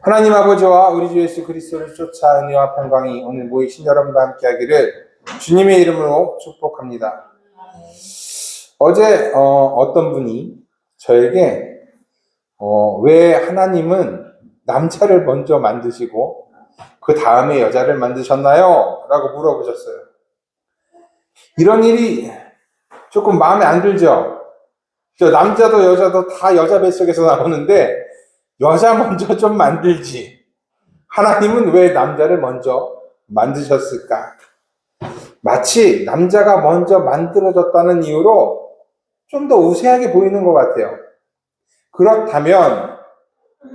하나님 아버지와 우리 주 예수 그리스도를 쫓아 은혜와 평강이 오늘 모이신 여러분과 함께 하기를 주님의 이름으로 축복합니다. 어제 어떤 분이 저에게 왜 하나님은 남자를 먼저 만드시고 그 다음에 여자를 만드셨나요? 라고 물어보셨어요. 이런 일이 조금 마음에 안 들죠? 저 남자도 여자도 다 여자 뱃속에서 나오는데 여자 먼저 좀 만들지. 하나님은 왜 남자를 먼저 만드셨을까? 마치 남자가 먼저 만들어졌다는 이유로 좀 더 우세하게 보이는 것 같아요. 그렇다면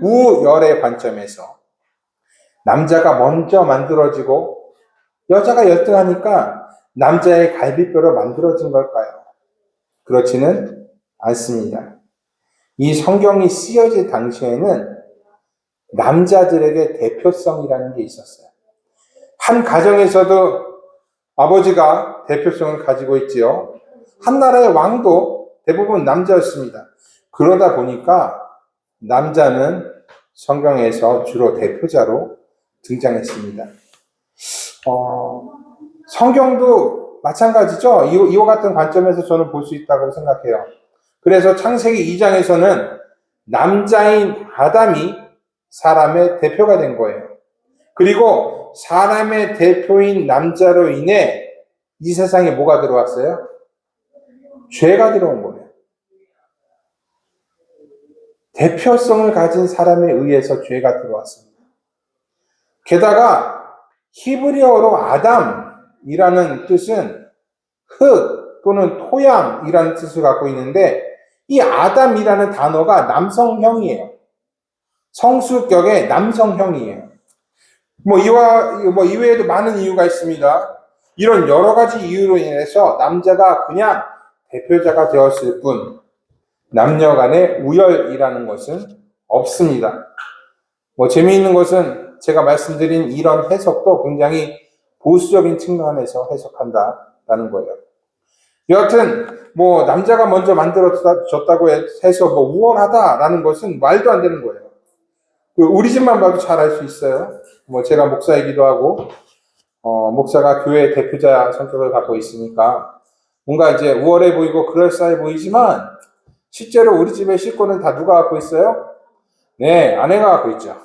우열의 관점에서 남자가 먼저 만들어지고 여자가 열등하니까 남자의 갈비뼈로 만들어진 걸까요? 그렇지는 않습니다. 이 성경이 쓰여질 당시에는 남자들에게 대표성이라는 게 있었어요. 한 가정에서도 아버지가 대표성을 가지고 있지요. 한 나라의 왕도 대부분 남자였습니다. 그러다 보니까 남자는 성경에서 주로 대표자로 등장했습니다. 성경도 마찬가지죠. 이와 같은 관점에서 저는 볼 수 있다고 생각해요. 그래서 창세기 2장에서는 남자인 아담이 사람의 대표가 된 거예요. 그리고 사람의 대표인 남자로 인해 이 세상에 뭐가 들어왔어요? 죄가 들어온 거예요. 대표성을 가진 사람에 의해서 죄가 들어왔습니다. 게다가 히브리어로 아담이라는 뜻은 흙 또는 토양이라는 뜻을 갖고 있는데 이 아담이라는 단어가 남성형이에요. 성수격의 남성형이에요. 이외에도 많은 이유가 있습니다. 이런 여러 가지 이유로 인해서 남자가 그냥 대표자가 되었을 뿐 남녀 간의 우열이라는 것은 없습니다. 재미있는 것은 제가 말씀드린 이런 해석도 굉장히 보수적인 측면에서 해석한다라는 거예요. 여하튼 남자가 먼저 만들어졌다고 해서 우월하다라는 것은 말도 안 되는 거예요. 우리 집만 봐도 잘 알 수 있어요. 제가 목사이기도 하고 목사가 교회 대표자 성격을 갖고 있으니까 뭔가 이제 우월해 보이고 그럴싸해 보이지만 실제로 우리 집의 식구는 다 누가 갖고 있어요? 네, 아내가 갖고 있죠.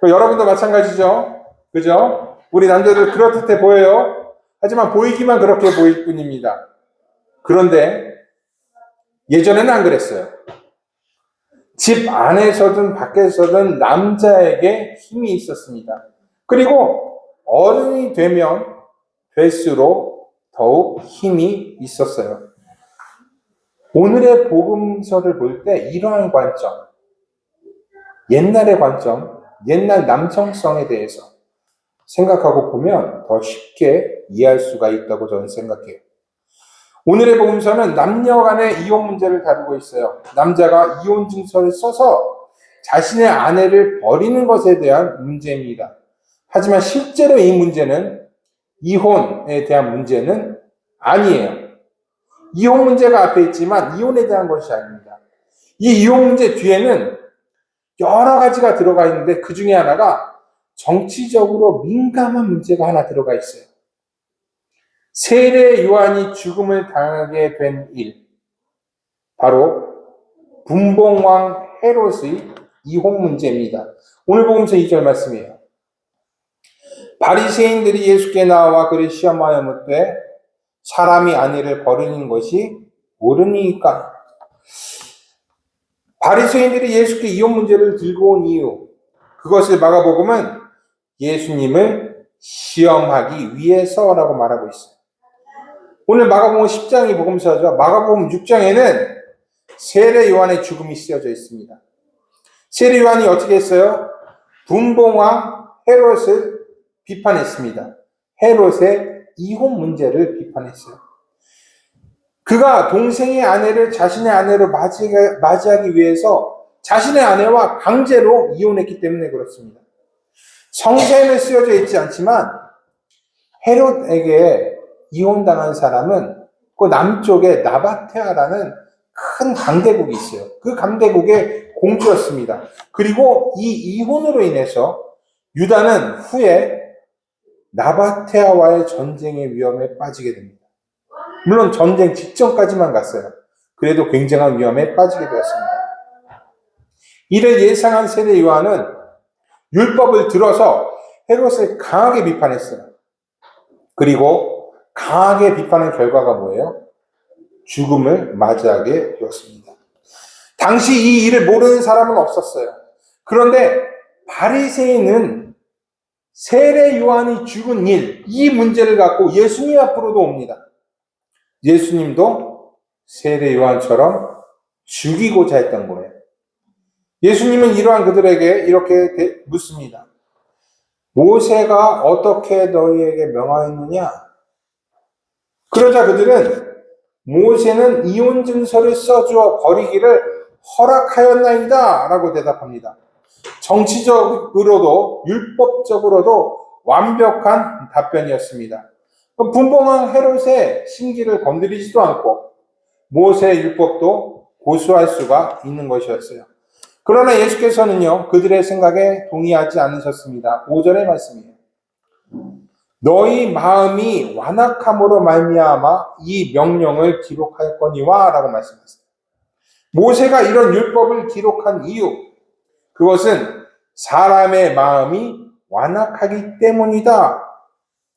여러분도 마찬가지죠? 그죠? 우리 남자들 그렇듯해 보여요. 하지만 보이기만 그렇게 보일 뿐입니다. 그런데 예전에는 안 그랬어요. 집 안에서든 밖에서든 남자에게 힘이 있었습니다. 그리고 어른이 되면 될수록 더욱 힘이 있었어요. 오늘의 복음서를 볼 때 이러한 관점, 옛날의 관점, 옛날 남성성에 대해서 생각하고 보면 더 쉽게 이해할 수가 있다고 저는 생각해요. 오늘의 복음서는 남녀 간의 이혼 문제를 다루고 있어요. 남자가 이혼 증서를 써서 자신의 아내를 버리는 것에 대한 문제입니다. 하지만 실제로 이 문제는 이혼에 대한 문제는 아니에요. 이혼 문제가 앞에 있지만 이혼에 대한 것이 아닙니다. 이 이혼 문제 뒤에는 여러 가지가 들어가 있는데 그 중에 하나가 정치적으로 민감한 문제가 하나 들어가 있어요. 세례 요한이 죽음을 당하게 된 일, 바로 분봉왕 헤롯의 이혼 문제입니다. 오늘 복음서 2절 말씀이에요. 바리새인들이 예수께 나와 그를 시험하여 묻되 사람이 아내를 버리는 것이 옳으니까. 바리새인들이 예수께 이혼 문제를 들고 온 이유, 그것을 마가복음은 예수님을 시험하기 위해서라고 말하고 있어요. 오늘 마가복음 10장이 복음서죠. 마가복음 6장에는 세례 요한의 죽음이 쓰여져 있습니다. 세례 요한이 어떻게 했어요? 분봉왕 헤롯을 비판했습니다. 헤롯의 이혼 문제를 비판했어요. 그가 동생의 아내를 자신의 아내로 맞이하기 위해서 자신의 아내와 강제로 이혼했기 때문에 그렇습니다. 성서에는 쓰여져 있지 않지만 헤롯에게 이혼당한 사람은 그 남쪽에 나바테아라는 큰 강대국이 있어요. 그 강대국의 공주였습니다. 그리고 이 이혼으로 인해서 유다는 후에 나바테아와의 전쟁의 위험에 빠지게 됩니다. 물론 전쟁 직전까지만 갔어요. 그래도 굉장한 위험에 빠지게 되었습니다. 이를 예상한 세례 요한은 율법을 들어서 헤롯을 강하게 비판했어요. 그리고 강하게 비판한 결과가 뭐예요? 죽음을 맞이하게 되었습니다. 당시 이 일을 모르는 사람은 없었어요. 그런데 바리새인은 세례 요한이 죽은 일, 이 문제를 갖고 예수님 앞으로도 옵니다. 예수님도 세례 요한처럼 죽이고자 했던 거예요. 예수님은 이러한 그들에게 이렇게 묻습니다. 모세가 어떻게 너희에게 명하였느냐? 그러자 그들은 모세는 이혼 증서를 써주어 버리기를 허락하였나이다 라고 대답합니다. 정치적으로도 율법적으로도 완벽한 답변이었습니다. 분봉왕 헤롯의 신기를 건드리지도 않고 모세의 율법도 고수할 수가 있는 것이었어요. 그러나 예수께서는요, 그들의 생각에 동의하지 않으셨습니다. 5절의 말씀이에요. 너희 마음이 완악함으로 말미암아 이 명령을 기록하였거니와 라고 말씀하셨어요. 모세가 이런 율법을 기록한 이유, 그것은 사람의 마음이 완악하기 때문이다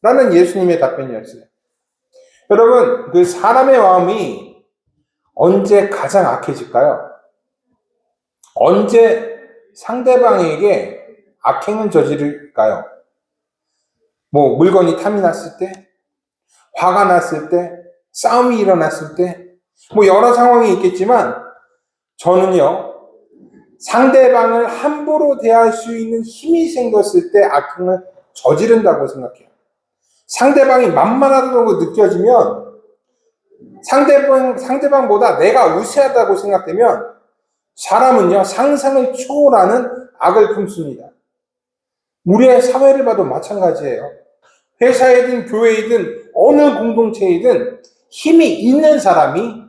라는 예수님의 답변이었어요. 여러분, 그 사람의 마음이 언제 가장 악해질까요? 언제 상대방에게 악행을 저지를까요? 물건이 탐이 났을 때, 화가 났을 때, 싸움이 일어났을 때, 여러 상황이 있겠지만, 저는요, 상대방을 함부로 대할 수 있는 힘이 생겼을 때 악행을 저지른다고 생각해요. 상대방이 만만하다고 느껴지면, 상대방보다 내가 우세하다고 생각되면, 사람은요, 상상을 초월하는 악을 품습니다. 우리의 사회를 봐도 마찬가지예요. 회사이든 교회이든 어느 공동체이든 힘이 있는 사람이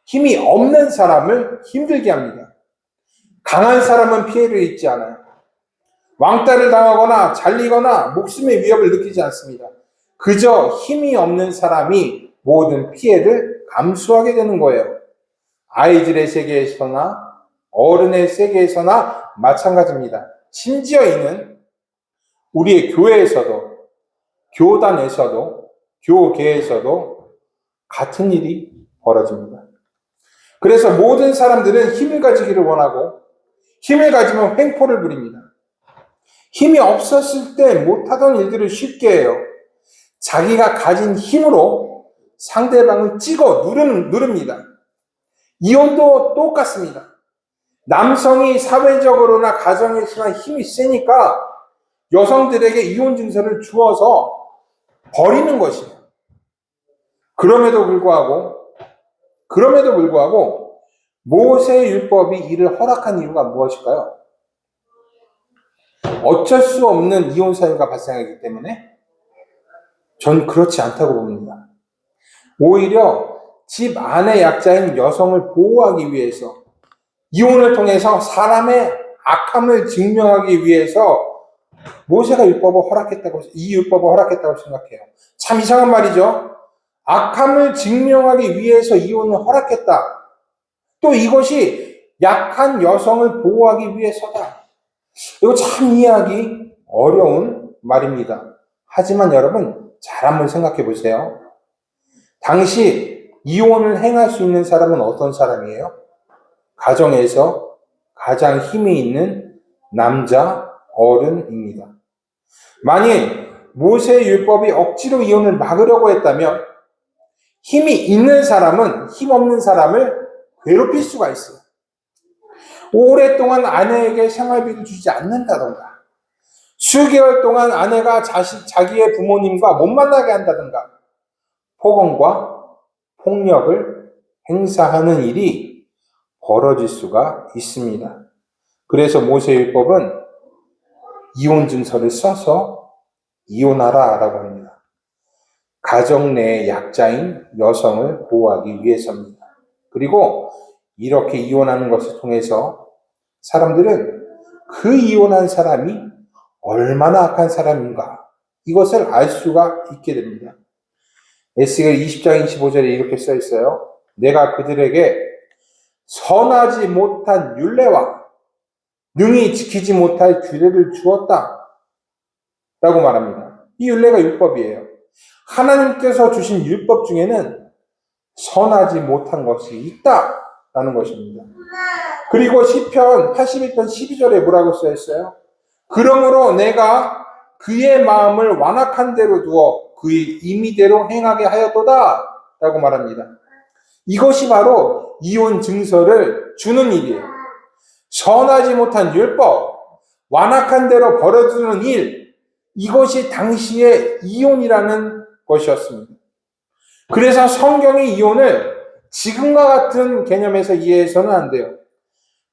힘이 없는 사람을 힘들게 합니다. 강한 사람은 피해를 입지 않아요. 왕따를 당하거나 잘리거나 목숨의 위협을 느끼지 않습니다. 그저 힘이 없는 사람이 모든 피해를 감수하게 되는 거예요. 아이들의 세계에서나 어른의 세계에서나 마찬가지입니다. 심지어 이는 우리의 교회에서도, 교단에서도, 교계에서도 같은 일이 벌어집니다. 그래서 모든 사람들은 힘을 가지기를 원하고 힘을 가지면 횡포를 부립니다. 힘이 없었을 때 못하던 일들을 쉽게 해요. 자기가 가진 힘으로 상대방을 찍어 누릅니다. 이혼도 똑같습니다. 남성이 사회적으로나 가정에서나 힘이 세니까 여성들에게 이혼 증서를 주어서 버리는 것이에요. 그럼에도 불구하고 모세의 율법이 이를 허락한 이유가 무엇일까요? 어쩔 수 없는 이혼 사유가 발생하기 때문에? 전 그렇지 않다고 봅니다. 오히려 집 안의 약자인 여성을 보호하기 위해서, 이혼을 통해서 사람의 악함을 증명하기 위해서 모세가 이 율법을 허락했다고 생각해요. 참 이상한 말이죠. 악함을 증명하기 위해서 이혼을 허락했다. 또 이것이 약한 여성을 보호하기 위해서다. 이거 참 이해하기 어려운 말입니다. 하지만 여러분, 잘 한번 생각해 보세요. 당시 이혼을 행할 수 있는 사람은 어떤 사람이에요? 가정에서 가장 힘이 있는 남자 어른입니다. 만일 모세의 율법이 억지로 이혼을 막으려고 했다면 힘이 있는 사람은 힘 없는 사람을 괴롭힐 수가 있어요. 오랫동안 아내에게 생활비를 주지 않는다던가, 수개월 동안 아내가 자기의 부모님과 못 만나게 한다던가, 폭언과 폭력을 행사하는 일이 벌어질 수가 있습니다. 그래서 모세율법은 이혼 증서를 써서 이혼하라 라고 합니다. 가정 내의 약자인 여성을 보호하기 위해서입니다. 그리고 이렇게 이혼하는 것을 통해서 사람들은 그 이혼한 사람이 얼마나 악한 사람인가 이것을 알 수가 있게 됩니다. 에스겔 20장 25절에 이렇게 써 있어요. 내가 그들에게 선하지 못한 율례와 능히 지키지 못할 규례를 주었다 라고 말합니다. 이 율례가 율법이에요. 하나님께서 주신 율법 중에는 선하지 못한 것이 있다라는 것입니다. 그리고 시편 81편 12절에 뭐라고 써 있어요? 그러므로 내가 그의 마음을 완악한 대로 두어 그의 임의대로 행하게 하였도다 라고 말합니다. 이것이 바로 이혼 증서를 주는 일이에요. 선하지 못한 율법, 완악한 대로 벌어두는 일, 이것이 당시의 이혼이라는 것이었습니다. 그래서 성경의 이혼을 지금과 같은 개념에서 이해해서는 안 돼요.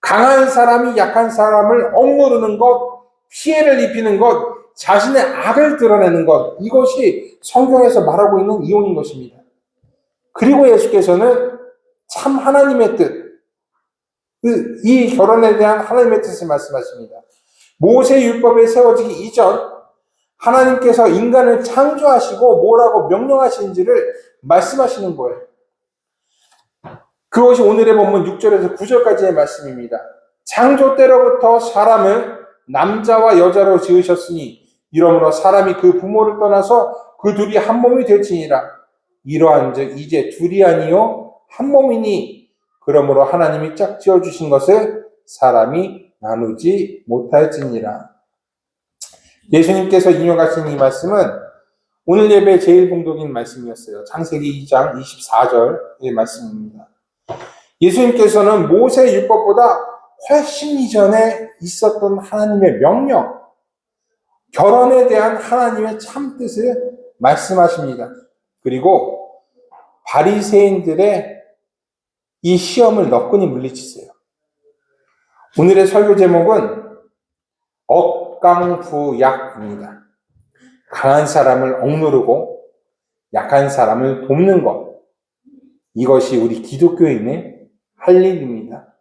강한 사람이 약한 사람을 억누르는 것, 피해를 입히는 것, 자신의 악을 드러내는 것, 이것이 성경에서 말하고 있는 이혼인 것입니다. 그리고 예수께서는 참 하나님의 뜻, 이 결혼에 대한 하나님의 뜻을 말씀하십니다. 모세 율법에 세워지기 이전 하나님께서 인간을 창조하시고 뭐라고 명령하시는지를 말씀하시는 거예요. 그것이 오늘의 본문 6절에서 9절까지의 말씀입니다. 창조 때로부터 사람을 남자와 여자로 지으셨으니 이러므로 사람이 그 부모를 떠나서 그 둘이 한 몸이 될지니라. 이러한즉 이제 둘이 아니요 한 몸이니 그러므로 하나님이 짝 지어주신 것을 사람이 나누지 못할지니라. 예수님께서 인용하신 이 말씀은 오늘 예배의 제일 공독인 말씀이었어요. 창세기 2장 24절의 말씀입니다. 예수님께서는 모세 율법보다 훨씬 이전에 있었던 하나님의 명령, 결혼에 대한 하나님의 참뜻을 말씀하십니다. 그리고 바리새인들의 이 시험을 너끈히 물리치세요. 오늘의 설교 제목은 억강부약입니다. 강한 사람을 억누르고 약한 사람을 돕는 것. 이것이 우리 기독교인의 할 일입니다.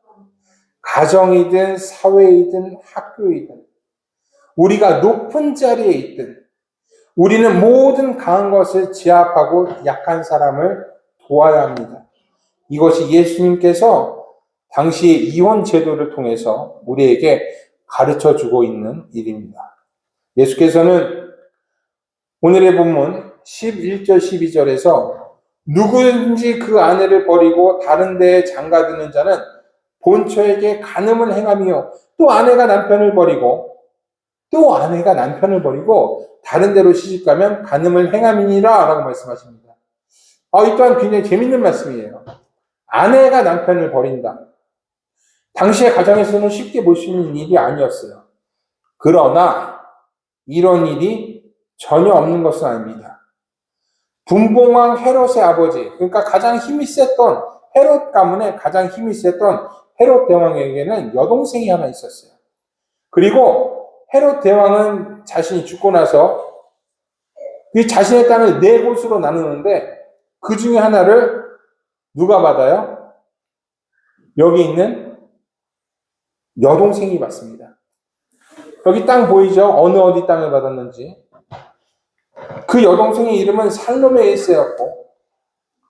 가정이든 사회이든 학교이든 우리가 높은 자리에 있든 우리는 모든 강한 것을 제압하고 약한 사람을 도와야 합니다. 이것이 예수님께서 당시의 이혼 제도를 통해서 우리에게 가르쳐주고 있는 일입니다. 예수께서는 오늘의 본문 11절 12절에서 누구든지 그 아내를 버리고 다른 데에 장가드는 자는 본처에게 간음을 행하며 또 아내가 남편을 버리고 다른 데로 시집가면 간음을 행함이니라 라고 말씀하십니다. 이 또한 굉장히 재밌는 말씀이에요. 아내가 남편을 버린다. 당시의 가정에서는 쉽게 볼 수 있는 일이 아니었어요. 그러나 이런 일이 전혀 없는 것은 아닙니다. 분봉왕 헤롯의 아버지, 그러니까 가장 힘이 셌던 헤롯 가문의 가장 힘이 셌던 헤롯 대왕에게는 여동생이 하나 있었어요. 그리고 헤롯 대왕은 자신이 죽고 나서 이 자신의 땅을 4곳으로 나누는데 그 중에 하나를 누가 받아요? 여기 있는 여동생이 받습니다. 여기 땅 보이죠? 어디 땅을 받았는지. 그 여동생의 이름은 살로메 일세였고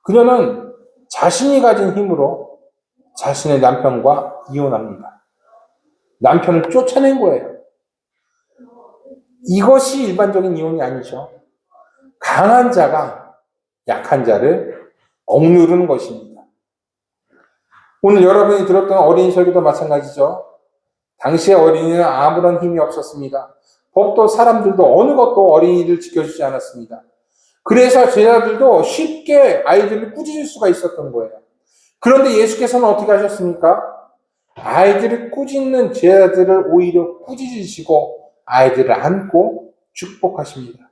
그녀는 자신이 가진 힘으로 자신의 남편과 이혼합니다. 남편을 쫓아낸 거예요. 이것이 일반적인 이혼이 아니죠. 강한 자가 약한 자를 억누르는 것입니다. 오늘 여러분이 들었던 어린이 설교도 마찬가지죠. 당시의 어린이는 아무런 힘이 없었습니다. 법도 사람들도 어느 것도 어린이를 지켜주지 않았습니다. 그래서 제자들도 쉽게 아이들을 꾸짖을 수가 있었던 거예요. 그런데 예수께서는 어떻게 하셨습니까? 아이들을 꾸짖는 제자들을 오히려 꾸짖으시고 아이들을 안고 축복하십니다.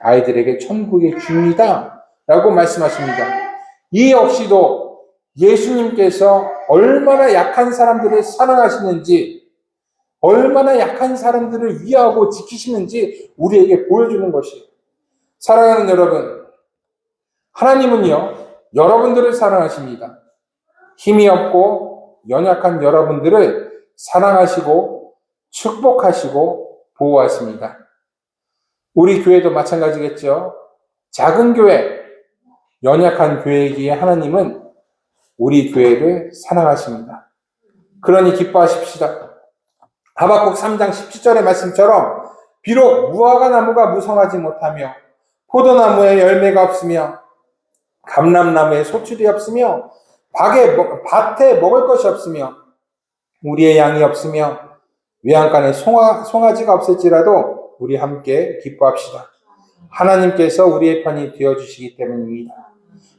아이들에게 천국의 주인이다 라고 말씀하십니다. 이 역시도 예수님께서 얼마나 약한 사람들을 사랑하시는지, 얼마나 약한 사람들을 위하고 지키시는지 우리에게 보여주는 것이에요. 사랑하는 여러분, 하나님은요 여러분들을 사랑하십니다. 힘이 없고 연약한 여러분들을 사랑하시고 축복하시고 보호하십니다. 우리 교회도 마찬가지겠죠. 작은 교회, 연약한 교회이기에 하나님은 우리 교회를 사랑하십니다. 그러니 기뻐하십시다. 하박국 3장 17절의 말씀처럼 비록 무화과 나무가 무성하지 못하며 포도나무에 열매가 없으며 감람나무에 소출이 없으며 밭에 먹을 것이 없으며 우리의 양이 없으며 외양간에 송아지가 없을지라도 우리 함께 기뻐합시다. 하나님께서 우리의 편이 되어주시기 때문입니다.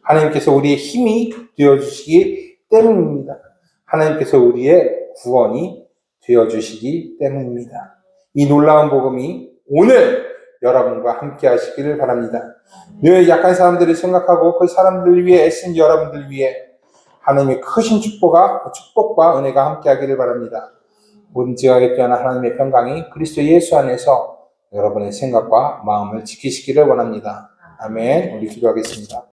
하나님께서 우리의 힘이 되어주시기 때문입니다. 하나님께서 우리의 구원이 되어주시기 때문입니다. 이 놀라운 복음이 오늘 여러분과 함께 하시기를 바랍니다. 늘 약한 사람들을 생각하고 그 사람들 위해 애쓴 여러분들 위해 하나님의 크신 축복과 은혜가 함께 하기를 바랍니다. 문지하게 뛰어난 하나님의 평강이 그리스도 예수 안에서 여러분의 생각과 마음을 지키시기를 원합니다. 아멘. 우리 기도하겠습니다.